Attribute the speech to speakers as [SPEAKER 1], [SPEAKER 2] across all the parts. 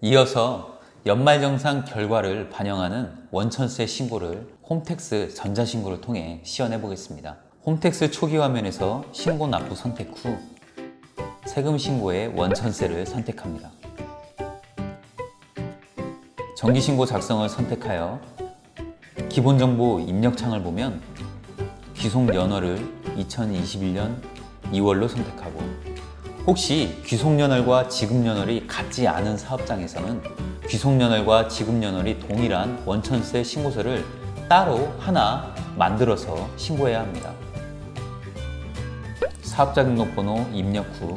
[SPEAKER 1] 이어서 연말정산 결과를 반영하는 원천세 신고를 홈택스 전자신고를 통해 시연해 보겠습니다. 홈택스 초기 화면에서 신고 납부 선택 후 세금 신고의 원천세를 선택합니다. 정기신고 작성을 선택하여 기본정보 입력창을 보면 귀속연월을 2021년 2월로 선택하고, 혹시 귀속연월과 지급연월이 같지 않은 사업장에서는 귀속연월과 지급연월이 동일한 원천세 신고서를 따로 하나 만들어서 신고해야 합니다. 사업자 등록번호 입력 후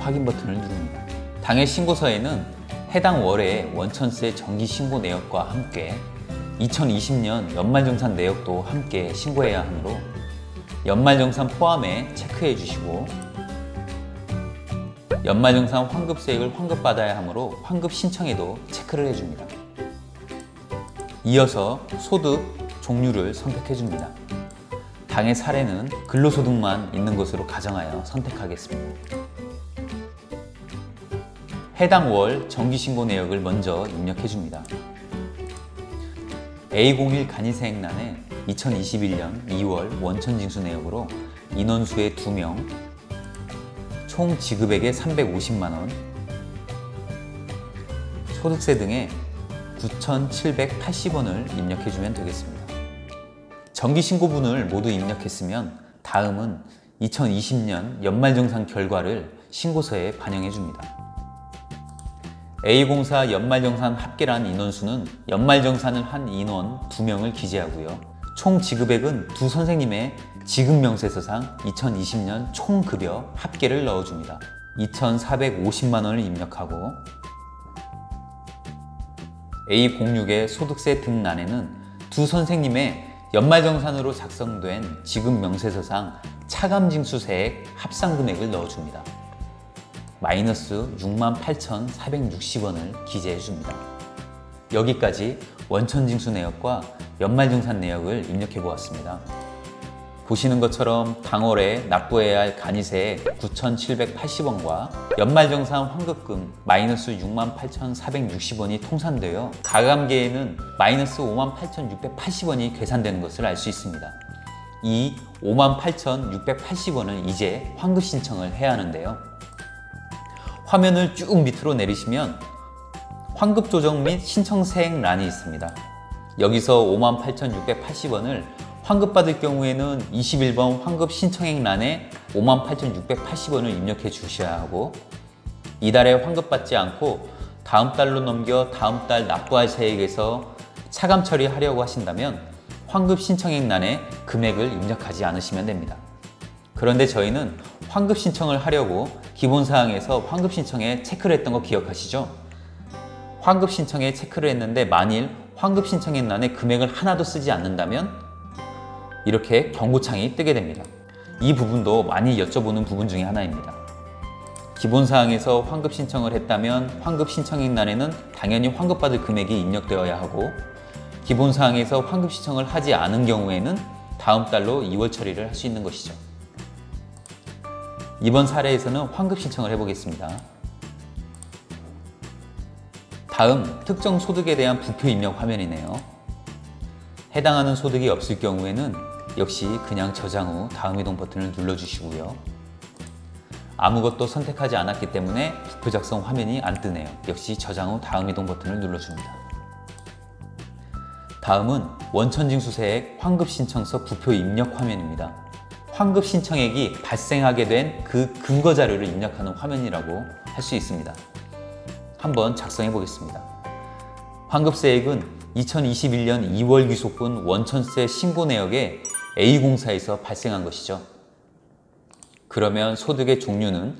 [SPEAKER 1] 확인 버튼을 누릅니다. 당해 신고서에는 해당 월의 원천세 정기신고 내역과 함께 2020년 연말정산 내역도 함께 신고해야 하므로 연말정산 포함에 체크해 주시고, 연말정산 환급세액을 환급받아야 하므로 환급 신청에도 체크를 해줍니다. 이어서 소득 종류를 선택해 줍니다. 당해 사례는 근로소득만 있는 것으로 가정하여 선택하겠습니다. 해당 월 정기신고 내역을 먼저 입력해 줍니다. A01 간이세액란에 2021년 2월 원천징수 내역으로 인원수의 2명, 총 지급액의 350만원, 소득세 등의 9,780원을 입력해주면 되겠습니다. 정기신고분을 모두 입력했으면 다음은 2020년 연말정산 결과를 신고서에 반영해줍니다. A공사 연말정산 합계란 인원수는 연말정산을 한 인원 2명을 기재하고요. 총 지급액은 두 선생님의 지급명세서상 2020년 총급여 합계를 넣어줍니다. 2,450만원을 입력하고, A06의 소득세 등란에는 두 선생님의 연말정산으로 작성된 지급명세서상 차감징수세액 합산금액을 넣어줍니다. 마이너스 68,460원을 기재해줍니다. 여기까지 원천징수 내역과 연말정산 내역을 입력해 보았습니다. 보시는 것처럼 당월에 납부해야 할 간이세액 9,780원과 연말정산 환급금 마이너스 68,460원이 통산되어 가감계에는 마이너스 58,680원이 계산되는 것을 알 수 있습니다. 이 58,680원을 이제 환급 신청을 해야 하는데요. 화면을 쭉 밑으로 내리시면 환급 조정 및 신청세액란이 있습니다. 여기서 58,680원을 환급받을 경우에는 21번 환급 신청액란에 58,680원을 입력해 주셔야 하고, 이달에 환급받지 않고 다음 달로 넘겨 다음 달 납부할 세액에서 차감 처리하려고 하신다면 환급 신청액란에 금액을 입력하지 않으시면 됩니다. 그런데 저희는 환급 신청을 하려고 기본사항에서 환급 신청에 체크를 했던 거 기억하시죠? 환급 신청에 체크를 했는데 만일 환급 신청액란에 금액을 하나도 쓰지 않는다면 이렇게 경고창이 뜨게 됩니다. 이 부분도 많이 여쭤보는 부분 중에 하나입니다. 기본사항에서 환급 신청을 했다면 환급 신청액란에는 당연히 환급받을 금액이 입력되어야 하고, 기본사항에서 환급 신청을 하지 않은 경우에는 다음 달로 2월 처리를 할 수 있는 것이죠. 이번 사례에서는 환급 신청을 해보겠습니다. 다음 특정 소득에 대한 부표 입력 화면이네요. 해당하는 소득이 없을 경우에는 역시 그냥 저장 후 다음 이동 버튼을 눌러주시고요. 아무것도 선택하지 않았기 때문에 부표 작성 화면이 안 뜨네요. 역시 저장 후 다음 이동 버튼을 눌러줍니다. 다음은 원천징수세액 환급신청서 부표 입력 화면입니다. 환급 신청액이 발생하게 된 그 근거 자료를 입력하는 화면이라고 할 수 있습니다. 한번 작성해 보겠습니다. 환급세액은 2021년 2월 귀속분 원천세 신고 내역에 A공사에서 발생한 것이죠. 그러면 소득의 종류는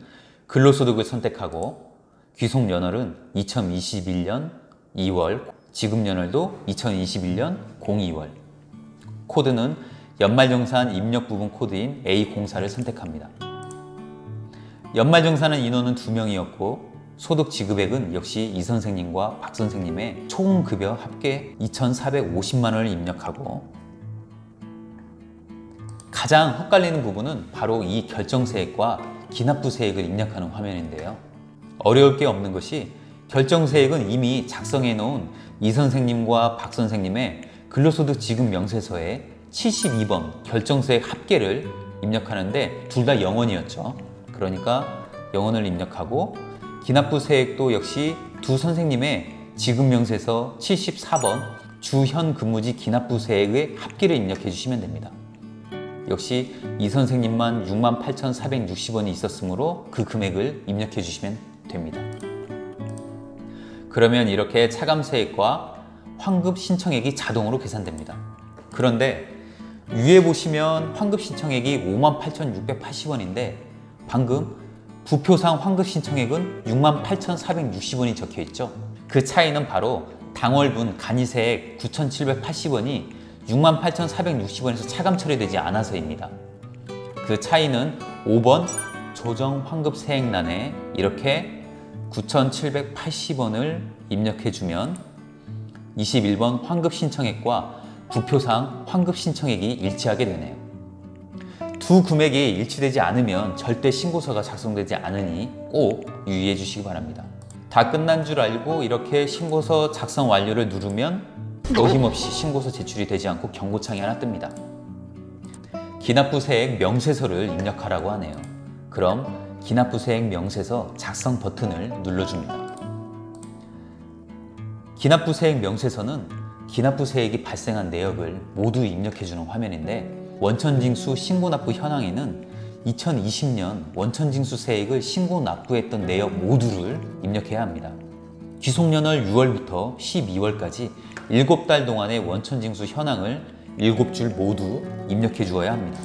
[SPEAKER 1] 근로소득을 선택하고, 귀속연월은 2021년 2월, 지급연월도 2021년 02월, 코드는 연말정산 입력 부분 코드인 A04를 선택합니다. 연말정산한 인원은 2명이었고 소득 지급액은 역시 이 선생님과 박 선생님의 총 급여 합계 2,450만 원을 입력하고, 가장 헛갈리는 부분은 바로 이 결정세액과 기납부세액을 입력하는 화면인데요. 어려울 게 없는 것이 결정세액은 이미 작성해 놓은 이 선생님과 박 선생님의 근로소득 지급 명세서에 72번 결정세액 합계를 입력하는데 둘 다 0원이었죠. 그러니까 0원을 입력하고 기납부세액도 역시 두 선생님의 지급명세서 74번 주현 근무지 기납부세액의 합계를 입력해 주시면 됩니다. 역시 이 선생님만 68,460원이 있었으므로 그 금액을 입력해 주시면 됩니다. 그러면 이렇게 차감세액과 환급 신청액이 자동으로 계산됩니다. 그런데 위에 보시면 환급 신청액이 58,680원인데 방금 부표상 환급 신청액은 68,460원이 적혀 있죠. 그 차이는 바로 당월분 간이세액 9,780원이 68,460원에서 차감 처리되지 않아서입니다. 그 차이는 5번 조정 환급 세액란에 이렇게 9,780원을 입력해주면 21번 환급 신청액과 부표상 환급 신청액이 일치하게 되네요. 두 금액이 일치되지 않으면 절대 신고서가 작성되지 않으니 꼭 유의해 주시기 바랍니다. 다 끝난 줄 알고 이렇게 신고서 작성 완료를 누르면 어김없이 신고서 제출이 되지 않고 경고창이 하나 뜹니다. 기납부세액 명세서를 입력하라고 하네요. 그럼 기납부세액 명세서 작성 버튼을 눌러줍니다. 기납부세액 명세서는 기납부세액이 발생한 내역을 모두 입력해주는 화면인데 원천징수 신고납부 현황에는 2020년 원천징수세액을 신고납부했던 내역 모두를 입력해야 합니다. 기속연월 6월부터 12월까지 7달 동안의 원천징수 현황을 7줄 모두 입력해 주어야 합니다.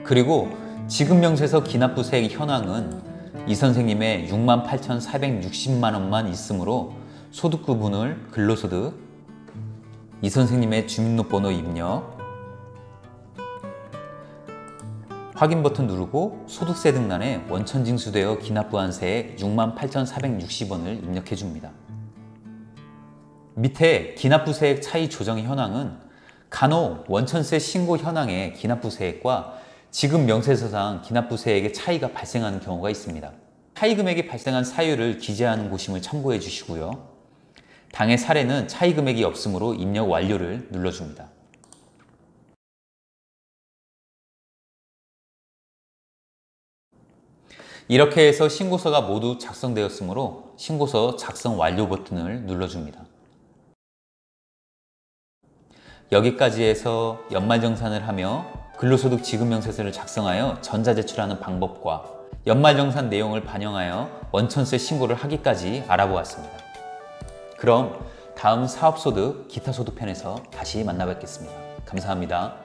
[SPEAKER 1] 그리고 지급명세서 기납부세액 현황은 이 선생님의 68,460만 원만 있으므로 소득구분을 근로소득, 이 선생님의 주민등록번호 입력, 확인 버튼 누르고 소득세 등란에 원천징수되어 기납부한 세액 68,460원을 입력해 줍니다. 밑에 기납부세액 차이 조정 현황은 간혹 원천세 신고 현황의 기납부세액과 지급 명세서상 기납부세액의 차이가 발생하는 경우가 있습니다. 차이 금액이 발생한 사유를 기재하는 곳임을 참고해 주시고요. 당해 사례는 차이 금액이 없으므로 입력 완료를 눌러줍니다. 이렇게 해서 신고서가 모두 작성되었으므로 신고서 작성 완료 버튼을 눌러줍니다. 여기까지 해서 연말정산을 하며 근로소득 지급명세서를 작성하여 전자제출하는 방법과 연말정산 내용을 반영하여 원천세 신고를 하기까지 알아보았습니다. 그럼 다음 사업소득, 기타소득 편에서 다시 만나 뵙겠습니다. 감사합니다.